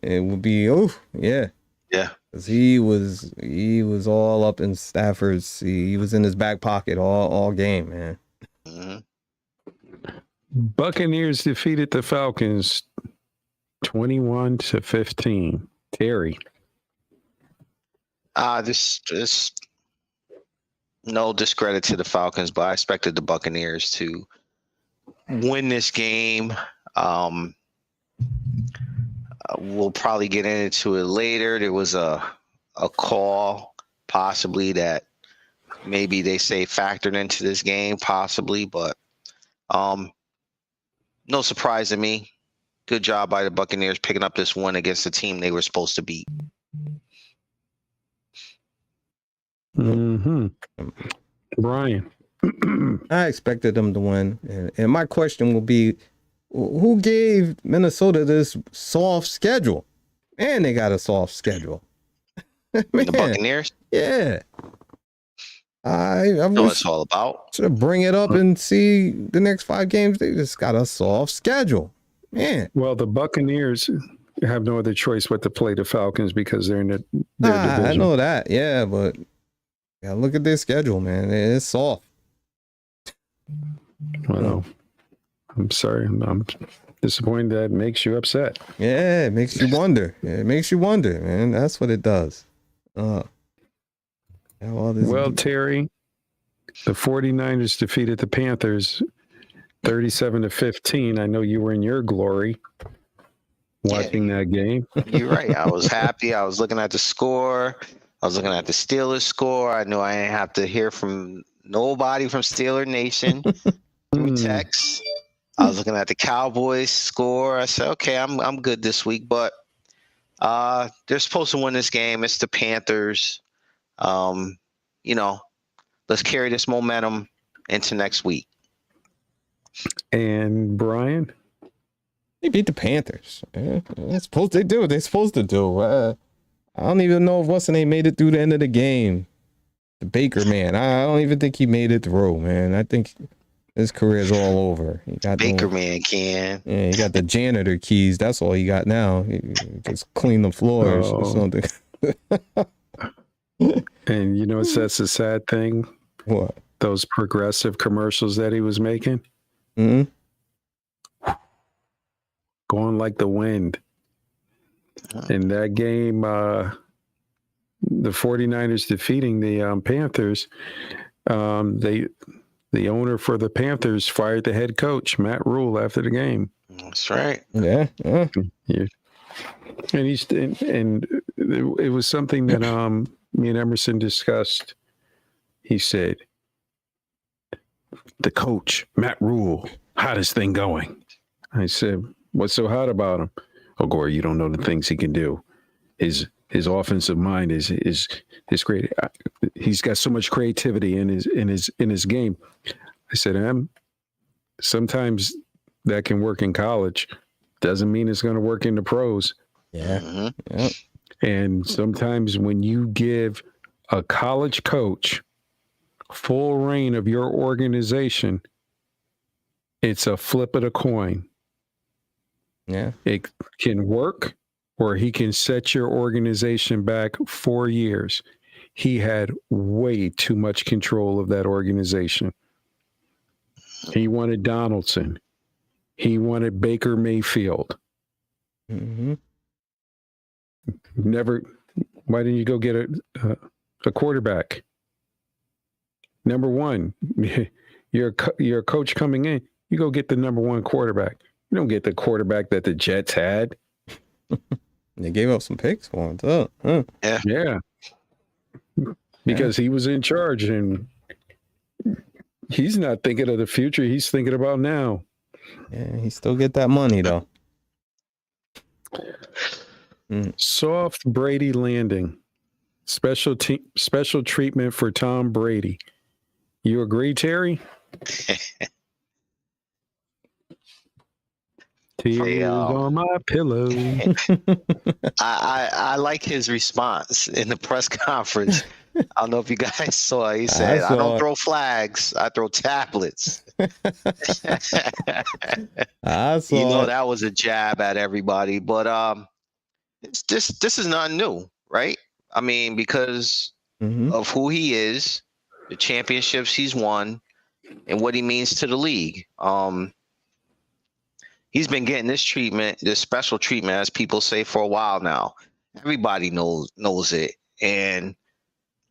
it would be, oh yeah, Yeah. because he was all up in Stafford's. He was in his back pocket all game, man. Mm-hmm. Buccaneers defeated the Falcons 21-15. Terry. This no discredit to the Falcons, but I expected the Buccaneers to win this game. We'll probably get into it later. There was a call possibly that maybe they say factored into this game, possibly, but no surprise to me. Good job by the Buccaneers picking up this one against the team they were supposed to beat. Mm-hmm. Brian. I expected them to win, and my question will be, who gave Minnesota this soft schedule? Man, they got a soft schedule. Man, The Buccaneers, yeah. I know what wish it's all about. to bring it up and see the next 5 games. They just got a soft schedule, man. Well, the Buccaneers have no other choice but to play the Falcons because they're in their division. I know that, yeah, but yeah, look at their schedule, man. It's soft. Well, I'm sorry. I'm disappointed that makes you upset. Yeah, it makes you wonder. It makes you wonder, man. That's what it does. Well, Terry, the 49ers defeated the Panthers 37-15. I know you were in your glory watching that game. You're right. I was happy. I was looking at the score. I was looking at the Steelers score. I knew I didn't have to hear from nobody from Steeler Nation through text. I was looking at the Cowboys score. I said, okay, I'm good this week, but they're supposed to win this game. It's the Panthers. Let's carry this momentum into next week. And Brian? They beat the Panthers. They do what they're supposed to do. I don't even know if Weston made it through the end of the game. The Baker man, I don't even think he made it through, man. I think his career's all over. He got Baker man can. Yeah, he got the janitor keys. That's all he got now. He just clean the floors or something. And you know, that's the sad thing. What? Those progressive commercials that he was making. Mm-hmm. Going like the wind. In that game, the 49ers defeating the Panthers, the owner for the Panthers fired the head coach, Matt Rule, after the game. That's right. Yeah. And it was something that me and Emerson discussed. He said, the coach, Matt Rule, hottest thing going. I said, what's so hot about him? Oh, Gore, you don't know the things he can do. His offensive mind is great. He's got so much creativity in his game. I said, sometimes that can work in college. Doesn't mean it's going to work in the pros. Yeah. Mm-hmm. Yeah. And sometimes when you give a college coach full reign of your organization, it's a flip of the coin. Yeah. It can work, or he can set your organization back 4 years. He had way too much control of that organization. He wanted Donaldson. He wanted Baker Mayfield. Mm-hmm. Why didn't you go get a quarterback? Number one, you're a coach coming in. You go get the number one quarterback. You don't get the quarterback that the Jets had. They gave up some picks for him, too. Huh. Yeah. Because he was in charge, and he's not thinking of the future. He's thinking about now. Yeah, he still get that money, though. Soft Brady landing. Special treatment for Tom Brady. You agree, Terry? Tears on my pillow. I like his response in the press conference I don't know if you guys saw. He said, "I don't throw flags. I throw tablets." I saw. You know, that was a jab at everybody, but this is not new, right? I mean, because of who he is, the championships he's won, and what he means to the league. He's been getting this treatment, this special treatment, as people say, for a while now. Everybody knows it. And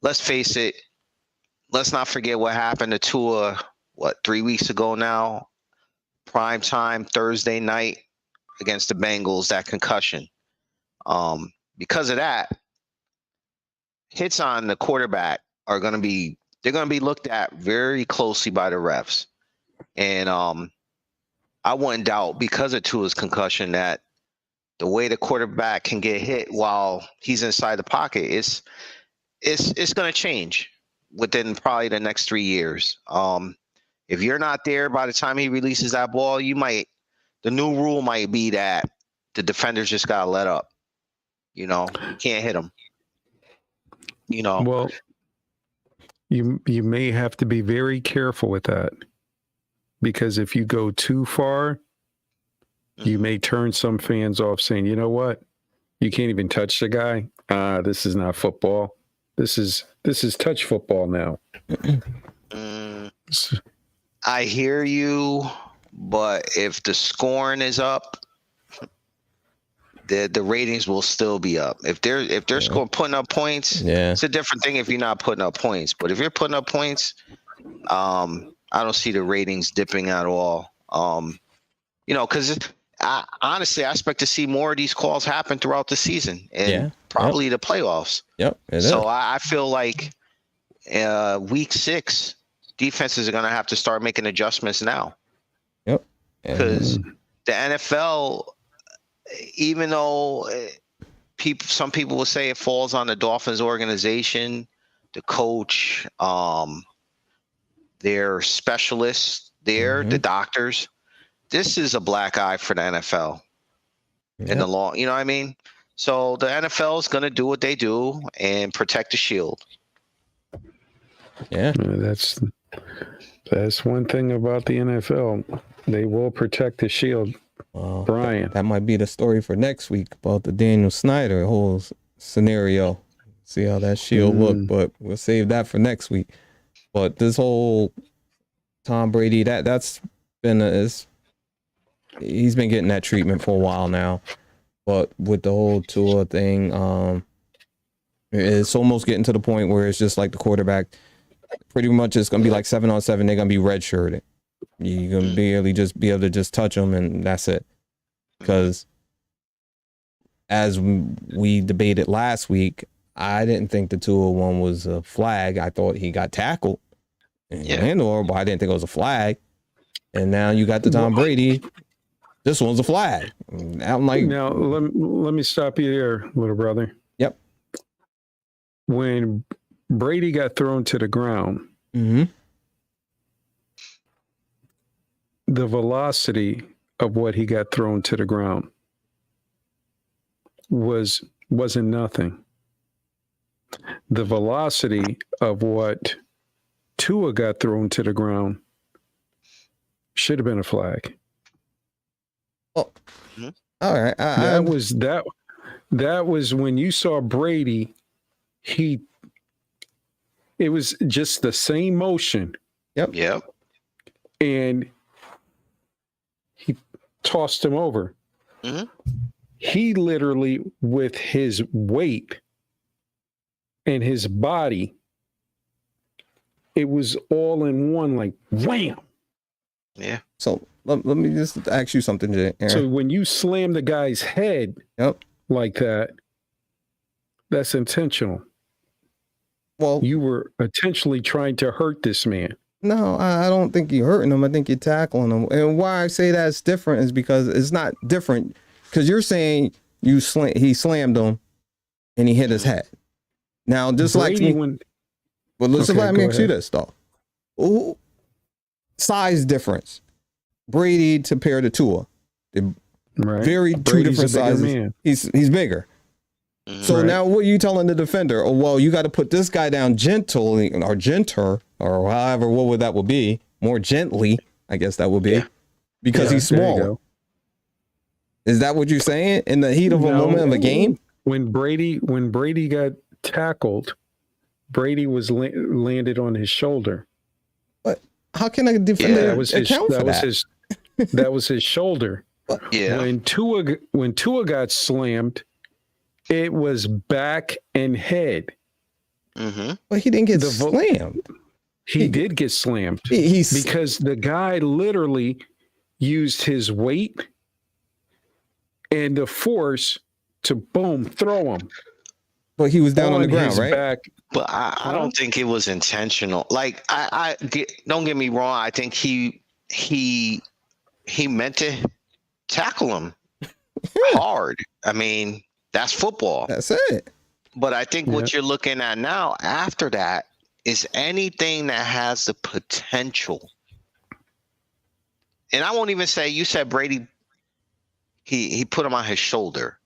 let's face it, let's not forget what happened to Tua, 3 weeks ago now? Prime time, Thursday night against the Bengals, that concussion. Because of that, hits on the quarterback they're going to be looked at very closely by the refs. And I wouldn't doubt, because of Tua's concussion, that the way the quarterback can get hit while he's inside the pocket is going to change within probably the next 3 years. If you're not there by the time he releases that ball, the new rule might be that the defenders just got to let up. You can't hit him. Well, you may have to be very careful with that, because if you go too far, you may turn some fans off, saying, you know what, you can't even touch the guy. This is not football. This is touch football now. I hear you, but if the scoring is up, the ratings will still be up. If they're putting up points, it's a different thing if you're not putting up points. But if you're putting up points, I don't see the ratings dipping at all. Because honestly, I expect to see more of these calls happen throughout the season and probably the playoffs. Yep. So I feel like week 6, defenses are going to have to start making adjustments now. Yep. Because the NFL, even though some people will say it falls on the Dolphins organization, the coach, their specialists there, the doctors, this is a black eye for the NFL in the long, you know what I mean? So the NFL is going to do what they do and protect the shield. Yeah. That's one thing about the NFL. They will protect the shield. Brian. That might be the story for next week about the Daniel Snyder whole scenario. See how that shield looked, but we'll save that for next week. But this whole Tom Brady, that's been he's been getting that treatment for a while now. But with the whole Tua thing, it's almost getting to the point where it's just like the quarterback. Pretty much, it's gonna be like 7-on-7. They're gonna be redshirted. You're gonna be able to just touch them, and that's it. Because as we debated last week, I didn't think the 201 was a flag. I thought he got tackled and but I didn't think it was a flag. And now you got the Tom Brady. This one's a flag. I'm like, now let me stop you there, little brother. Yep. When Brady got thrown to the ground, mm-hmm. the velocity of what he got thrown to the ground wasn't nothing. The velocity of what Tua got thrown to the ground should have been a flag. Oh, all right. That was when you saw Brady. It was just the same motion. Yep. And he tossed him over. Mm-hmm. He literally, with his weight and his body, it was all in one, like wham. Yeah. So let me just ask you something, Aaron. So when you slam the guy's head like that, that's intentional. Well, you were intentionally trying to hurt this man. No, I don't think you're hurting him. I think you're tackling him. And why I say that's different is because it's not different. Because you're saying he slammed him and he hit his head. Now, just Brady, let me ask you this, though. Ooh, size difference. Brady to pair to Tua. Right. Very two different sizes. Man. He's bigger. So Right. now what are you telling the defender? Oh, well, you got to put this guy down gently or genter or however, that would be more gently. I guess that would be because he's there you smaller. go. Is that what you're saying in the heat of a moment of a game? When Brady got tackled, Brady was landed on his shoulder. But how can a defender That was his. account for That was that? his. That was his shoulder. Yeah. When Tua got slammed, it was back and head. Mm-hmm. But he didn't get slammed. He did get slammed He's because the guy literally used his weight and the force to boom throw him. but he was down on the ground, his right? back. But I don't think it was intentional. Like don't get me wrong. I think he meant to tackle him hard. I mean, that's football. That's it. But I think what you're looking at now after that is anything that has the potential. And I won't even say, you said Brady, he put him on his shoulder.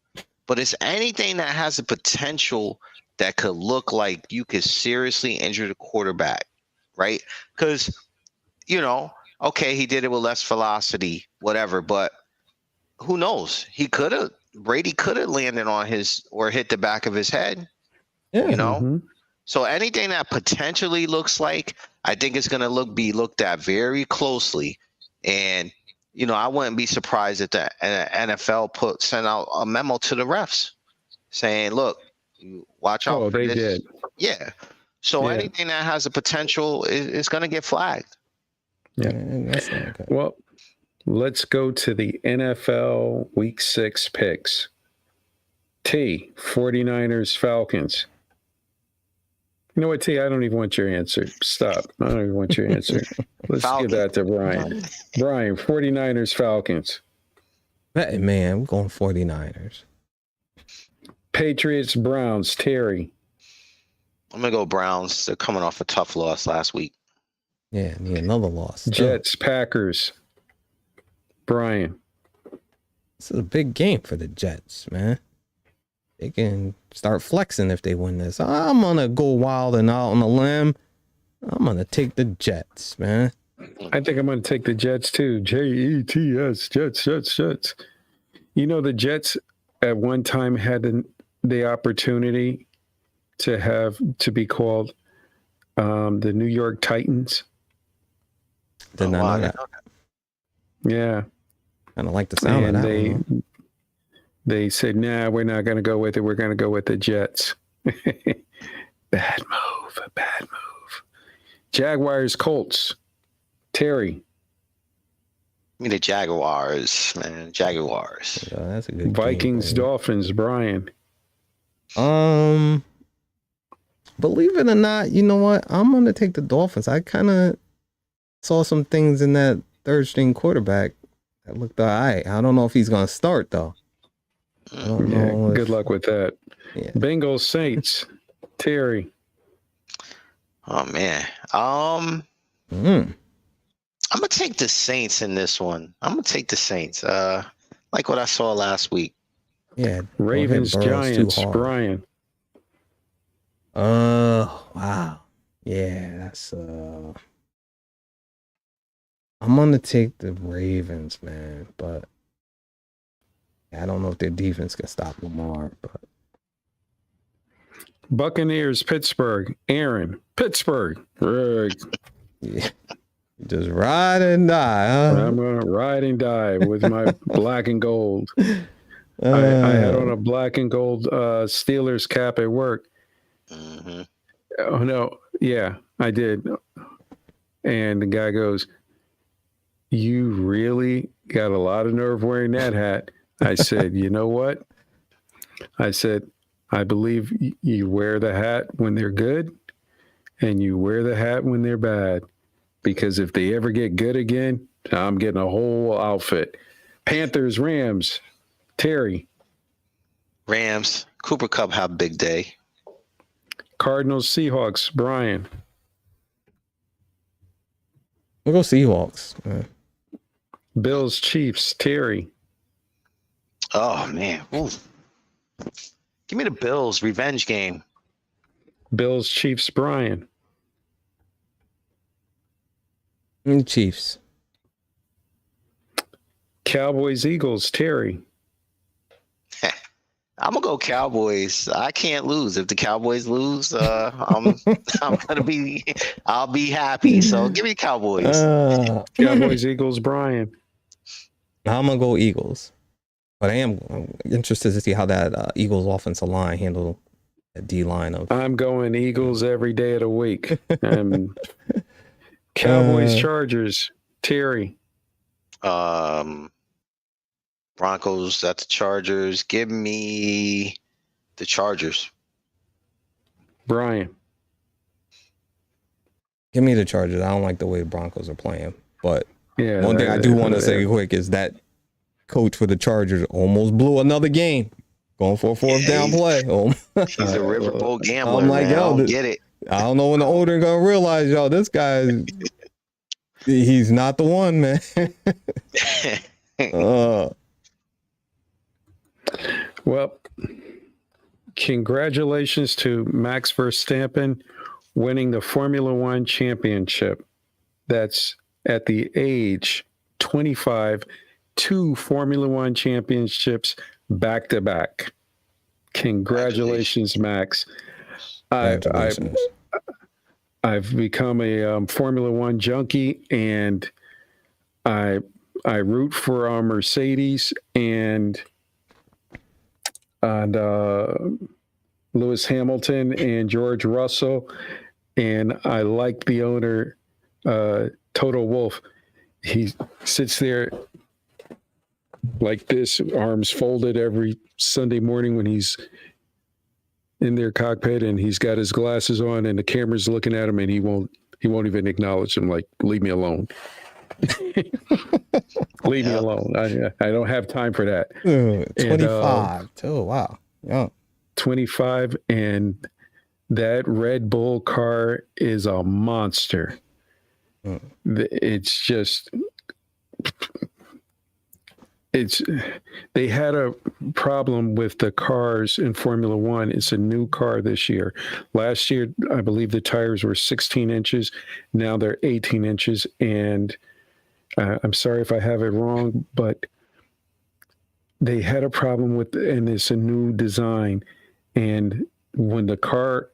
But it's anything that has the potential that could look like you could seriously injure the quarterback, right? Because, okay, he did it with less velocity, whatever, but who knows? Brady could have landed on his or hit the back of his head, Yeah. Mhm. So anything that potentially looks like, I think it's going to be looked at very closely. And, I wouldn't be surprised if the NFL sent out a memo to the refs saying, look, watch out. Oh, for they this. did. Yeah. So Yeah. anything that has a potential is going to get flagged. Yeah. That's not good. Well, let's go to the NFL Week 6 picks. 49ers, Falcons. You know what, T? I don't even want your answer. Stop. I don't even want your answer. Let's give that to Brian. Brian, 49ers, Falcons. Hey, man, we're going 49ers. Patriots, Browns, Terry. I'm going to go Browns. They're coming off a tough loss last week. Yeah, need another loss. Jets, Packers. Brian. This is a big game for the Jets, man. They can start flexing if they win this. I'm going to go wild and out on a limb. I'm going to take the Jets, man. I think I'm going to take the Jets too. Jets, Jets. The Jets at one time had the opportunity to be called the New York Titans. Did not know that. Yeah. I don't like the sound of that. They said, nah, we're not going to go with it. We're going to go with the Jets. Bad move. Jaguars, Colts. Terry. I mean, the Jaguars, man. Jaguars. Yeah, that's a good Vikings, game, Dolphins, Brian. Believe it or not, you know what? I'm going to take the Dolphins. I kind of saw some things in that third string quarterback that looked all right. I don't know if he's going to start, though. I don't know. Good luck with that. Yeah. Bengals, Saints. Terry. Oh, man. I'm going to take the Saints in this one. I'm going to take the Saints. Like what I saw last week. Yeah. Ravens, Giants, Brian. Wow. Yeah, that's I'm gonna take the Ravens, man, but I don't know if their defense can stop Lamar, but Buccaneers, Pittsburgh, Aaron. Pittsburgh. yeah. Just ride and die, huh? I'm gonna ride and die with my black and gold. I had on a black and gold Steelers cap at work. Mm-hmm. Oh no, yeah, I did. And the guy goes, "You really got a lot of nerve wearing that hat." I said, "You know what?" I said, "I believe you wear the hat when they're good, and you wear the hat when they're bad. Because if they ever get good again, I'm getting a whole outfit." Panthers, Rams, Terry. Rams. Cooper Kupp have a big day. Cardinals, Seahawks, Brian. We'll go Seahawks. Bills, Chiefs, Terry. Oh, man. Ooh. Give Give me the Bills revenge game. Bills Chiefs Brian. Chiefs. Cowboys Eagles Terry. I'm gonna go Cowboys. I can't lose. If the Cowboys lose, I'll be happy. So give me Cowboys. Cowboys Eagles Brian. I'm gonna go Eagles, but I'm interested to see how that Eagles offensive line handle the D line of. I'm going Eagles every day of the week. Cowboys Chargers Terry. Broncos, that's the Chargers. Give me the Chargers. Brian. Give me the Chargers. I don't like the way the Broncos are playing, but Yeah. one thing I do want to say quick is that coach for the Chargers almost blew another game, going for a fourth down play. He's a riverboat gambler. I'm like, man. I yo, don't get it. I don't know when the older gonna realize, yo, this guy, he's not the one, man. Well, congratulations to Max Verstappen winning the Formula One championship. That's at the age 25, 2 Formula One championships back to back. Congratulations, Max. Congratulations. I've become a Formula One junkie, and I root for Mercedes and Lewis Hamilton and George Russell, and I like the owner, Toto Wolff. He sits there like this, arms folded, every Sunday morning when he's in their cockpit, and he's got his glasses on, and the camera's looking at him, and he won't even acknowledge him. Like, leave me alone. Leave me alone. I don't have time for that. 25 too. Wow. Yeah. 25, and that Red Bull car is a monster. It's just, they had a problem with the cars in Formula One. It's a new car this year. Last year, I believe the tires were 16 inches. Now they're 18 inches. And I'm sorry if I have it wrong, but they had a problem with, and it's a new design. And when the car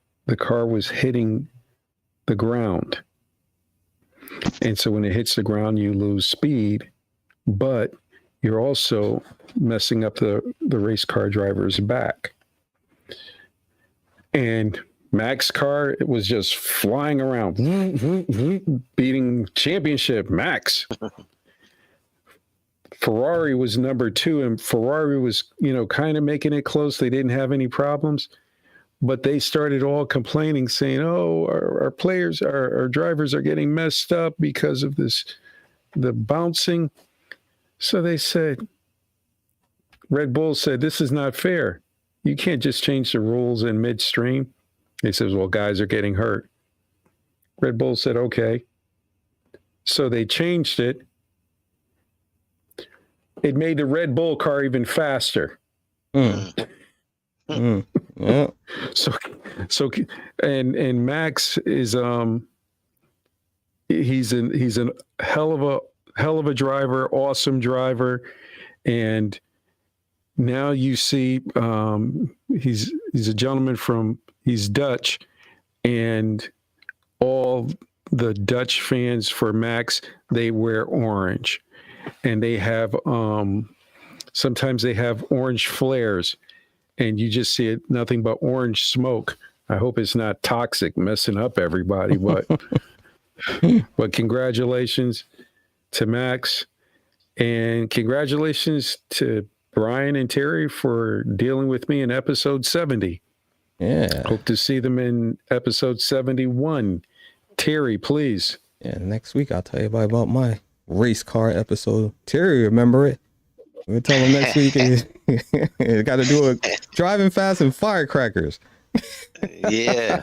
was hitting the ground, and so when it hits the ground, you lose speed, but you're also messing up the race car driver's back. And Max's car, it was just flying around, beating championship, Max. Ferrari was number 2, and Ferrari was, kind of making it close. They didn't have any problems, but they started all complaining, saying, "Oh, our players, our drivers are getting messed up because of the bouncing." So they said, Red Bull said, "This is not fair. You can't just change the rules in midstream." He says, "Well, guys are getting hurt." Red Bull said, "Okay." So they changed it. It made the Red Bull car even faster. Yeah. So, and Max is he's a hell of a driver, awesome driver, and now you see he's a gentleman he's Dutch, and all the Dutch fans for Max, they wear orange, and they have sometimes they have orange flares, and you just see it, nothing but orange smoke. I hope it's not toxic, messing up everybody, but but congratulations to Max, and congratulations to Brian and Terry for dealing with me in episode 70. Yeah. Hope to see them in episode 71. Terry, please. Yeah, next week I'll tell you about my race car episode. Terry, remember it? We'll tell him next week. You got to do a driving fast and firecrackers. Yeah.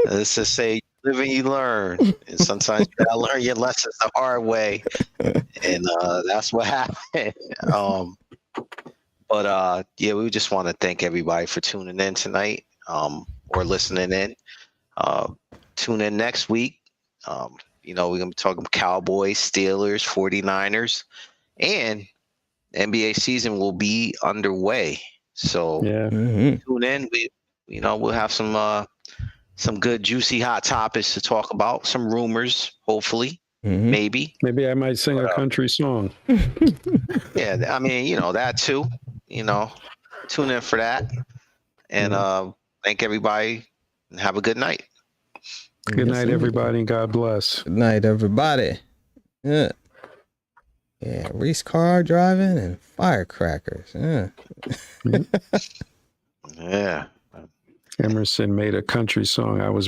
Let's just say, live and you learn. And sometimes you gotta learn your lessons the hard way. And that's what happened. But yeah, we just want to thank everybody for tuning in tonight, or listening in. Tune in next week. We're gonna be talking Cowboys, Steelers, 49ers, and the NBA season will be underway. So tune in. We'll have some good juicy hot topics to talk about, some rumors, hopefully. Maybe I might sing a country song. Yeah, I mean, that too. Tune in for that. And thank everybody and have a good night. Good night, everybody, and God bless. Good night, everybody. Yeah. Race car driving and firecrackers. Yeah. Emerson made a country song. I was